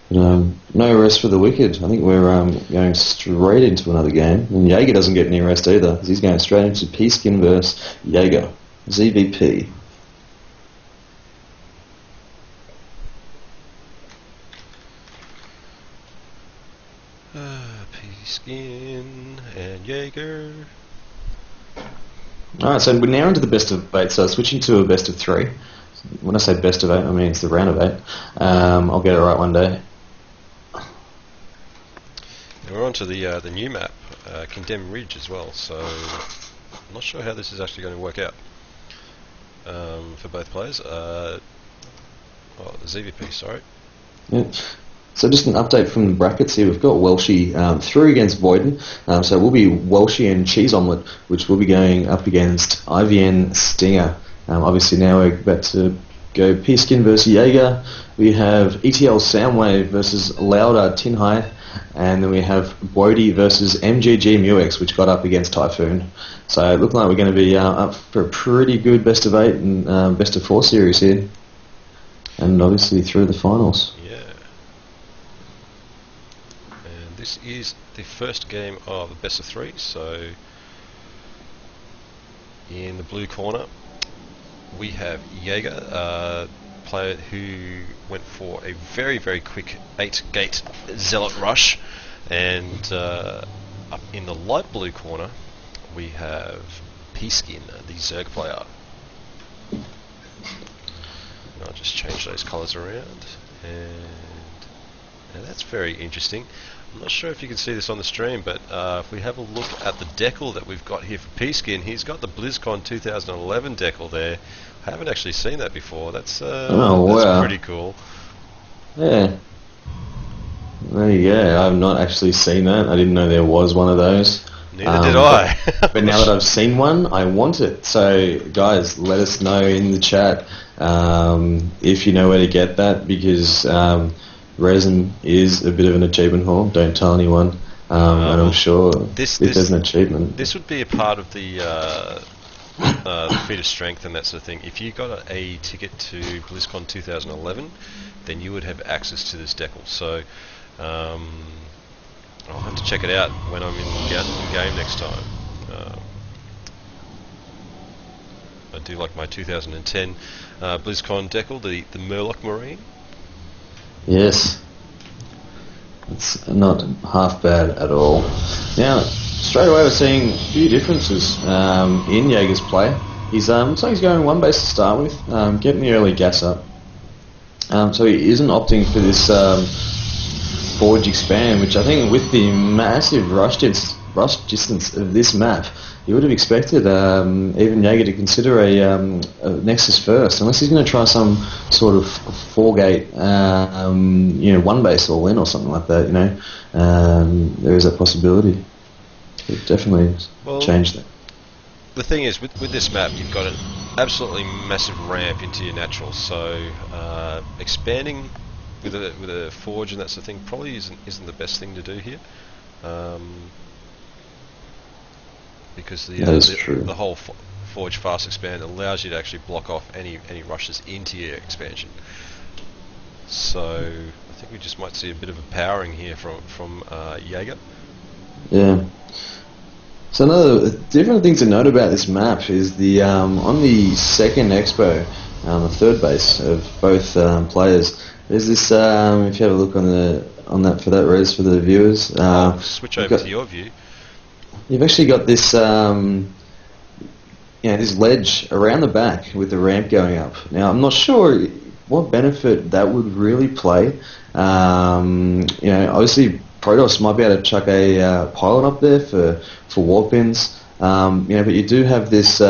But, no rest for the wicked. I think we're going straight into another game. And Jager doesn't get any rest either, because he's going straight into Pskin versus Jager. ZVP. Pskin and Jager. Alright, so we're now into the best of 8, so switching to a best of 3. When I say best of 8, I mean it's the round of 8. I'll get it right one day. And we're on to the new map, Condemned Ridge as well, so I'm not sure how this is actually going to work out for both players. ZVP, sorry. Yeah. So just an update from the brackets here. We've got Welshie through against Voiden. So it will be Welshie and Cheese Omelette, which will be going up against IVN Stinger. Obviously now we're about to go Pskin versus Jager. We have ETL Soundwave versus Louder Tin High. And then we have Bodie versus MGG Muex, which got up against Typhoon. So it looks like we're going to be up for a pretty good best of 8 and best of 4 series here. And obviously through the finals. This is the first game of the best of 3, so in the blue corner we have Jager, player who went for a very, very quick 8-gate Zealot rush, and up in the light blue corner we have Pskin, the Zerg player. And I'll just change those colours around, and that's very interesting. I'm not sure if you can see this on the stream, but if we have a look at the decal that we've got here for Pskin, he's got the BlizzCon 2011 decal there. I haven't actually seen that before. That's wow. Pretty cool. Yeah. There you go. I've not actually seen that. I didn't know there was one of those. Neither did I. But now that I've seen one, I want it. So, guys, let us know in the chat if you know where to get that, because resin is a bit of an achievement whore. Don't tell anyone. And I'm sure this is an achievement. This would be a part of the feat of strength and that sort of thing. If you got a ticket to BlizzCon 2011, then you would have access to this decal. So I'll have to check it out when I'm in game next time. I do like my 2010 BlizzCon decal, the Murloc Marine. Yes. It's not half bad at all. Now, straight away we're seeing a few differences in Jager's play. He's looks like he's going one base to start with, getting the early gas up. So he isn't opting for this Forge expand, which I think with the massive rush distance of this map, you would have expected even Jager to consider a Nexus first, unless he's going to try some sort of 4-gate, one base all in or something like that. There is that possibility. It definitely changed that. The thing is, with this map, you've got an absolutely massive ramp into your natural, so expanding with a forge and that sort of thing probably isn't the best thing to do here. Because the whole Forge Fast Expand allows you to actually block off any rushes into your expansion. So I think we just might see a bit of a powering here from Jager. Yeah. So another different thing to note about this map is the on the second expo, the third base of both players. There's this. If you have a look on that for that res for the viewers. I'll switch over to your view. You've actually got this, this ledge around the back with the ramp going up. Now, I'm not sure what benefit that would really play. Obviously, Protoss might be able to chuck a pylon up there for warp ins. But you do have this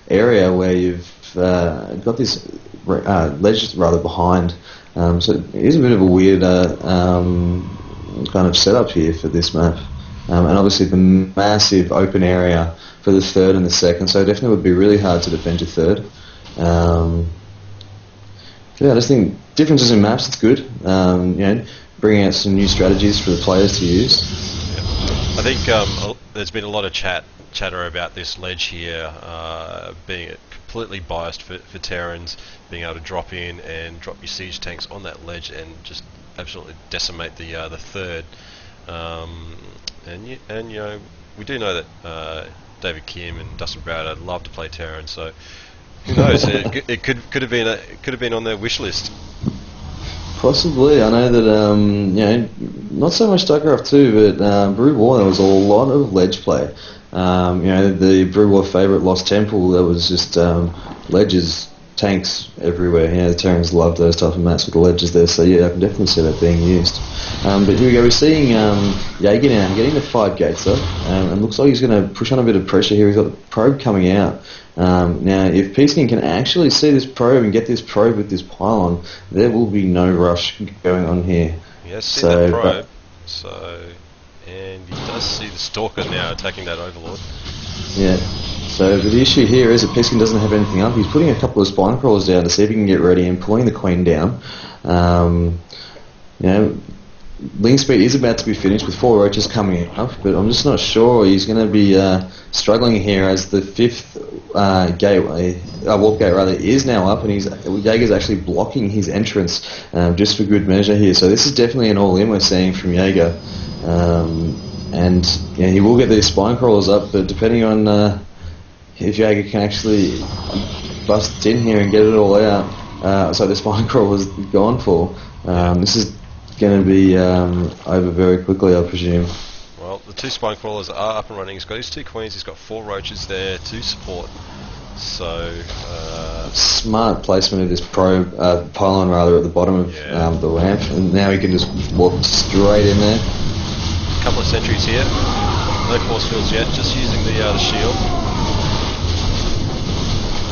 area where you've got this ledge rather behind. So it is a bit of a weird kind of setup here for this map. And obviously the massive open area for the third and the second, so it definitely would be really hard to defend your third. I just think differences in maps, it's good. Bringing out some new strategies for the players to use. I think there's been a lot of chatter about this ledge here being completely biased for Terrans, being able to drop in and drop your siege tanks on that ledge and just absolutely decimate the third. And you know, we do know that David Kim and Dustin Browder love to play Terran, so who knows? it could have been on their wish list. Possibly. I know that you know, not so much StarCraft 2, but Brew War, there was a lot of ledge play. You know, the Brew War favourite Lost Temple, there was just ledges, tanks everywhere. You know, the Terrans love those type of maps with the ledges there, so yeah, I can definitely see that being used. But here we go, we're seeing Jager now getting the 5 gates up, and looks like he's going to push on a bit of pressure here. He's got the probe coming out. Now, if Pskin can actually see this probe and get this probe with this pylon, there will be no rush going on here. Yes, see that probe. And he does see the Stalker now attacking that Overlord. Yeah. So the issue here is that Pskin doesn't have anything up. He's putting a couple of spine crawlers down to see if he can get ready and pulling the Queen down. You know, Ling Speed is about to be finished with 4 roaches coming up, but I'm just not sure. He's going to be struggling here as the 5th gateway, warp gate rather, is now up, and Jager's actually blocking his entrance just for good measure here. So this is definitely an all-in we're seeing from Jager. And yeah, he will get these spine crawlers up, but depending on if Jager can actually bust in here and get it all out, so the spine crawl was gone for, this is going to be over very quickly, I presume. Well, the 2 spine crawlers are up and running. He's got his 2 queens, he's got 4 roaches there to support. So smart placement of this probe pylon rather at the bottom of the ramp, and now he can just walk straight in there. A couple of sentries here, no force fields yet, just using the shield.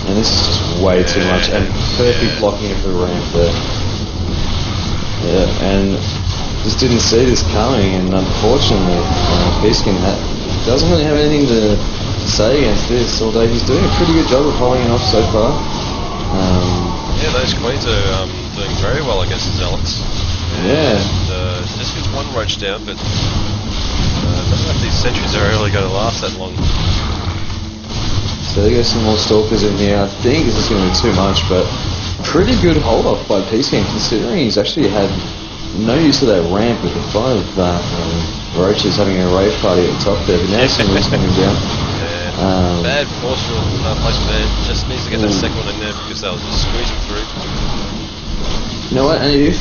And this is just way too much, and perfect blocking of the ramp there. Yeah, and just didn't see this coming, and unfortunately, Pskin doesn't really have anything to say against this, although he's doing a pretty good job of holding it off so far. Yeah, those queens are doing very well against the Zealots. Yeah. And, just gets 1 roach down, but I don't know if these sentries are really going to last that long. So there goes some more Stalkers in here. I think this is going to be too much, but pretty good hold off by Pskin, considering he's actually had no use of that ramp with the 5 roaches having a rave party at the top there, but now some is coming down. Bad force field placement there. Just needs to get that second one in there because they were just squeezing through. You know what? And if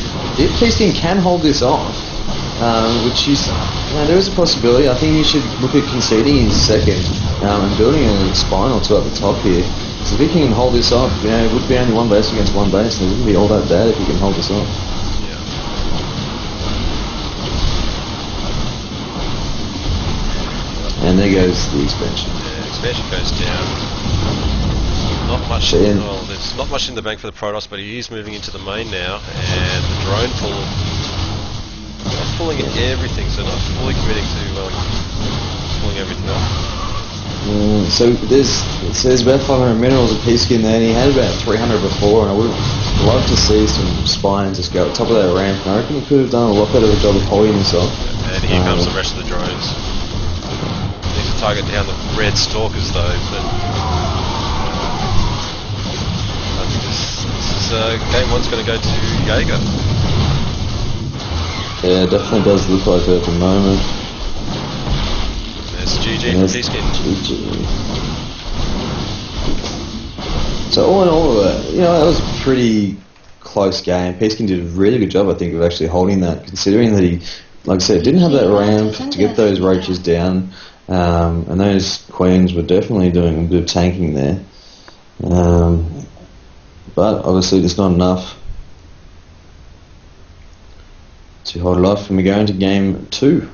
Pskin can hold this off, which is, there is a possibility. I think he should look at conceding in second and building a spine or 2 at the top here. So if he can hold this off, you know, it would be only 1 base against 1 base, and it wouldn't be all that bad if he can hold this off. Yeah. And there goes the expansion. Yeah, expansion goes down. Not much. Well, there's not much in the bank for the Protoss, but he is moving into the main now, and the drone pulling everything, so not fully committing to pulling everything off. So there's about 500 minerals at Pskin there, and he had about 300 before, and I would have loved to see some spines just go at the top of that ramp, and I reckon he could have done a lot better of a job of holding himself. And here comes the rest of the drones. Needs to target down the red Stalkers though, but I think this is game 1's going to go to Jager. Yeah, it definitely does look like it at the moment. There's GG from Pskin. So all in all, you know, that was a pretty close game. Pskin did a really good job, I think, of actually holding that, considering that he, like I said, didn't have that ramp to get those roaches down, and those queens were definitely doing a bit of tanking there. But obviously, there's not enough to hold it off, and we go into game 2.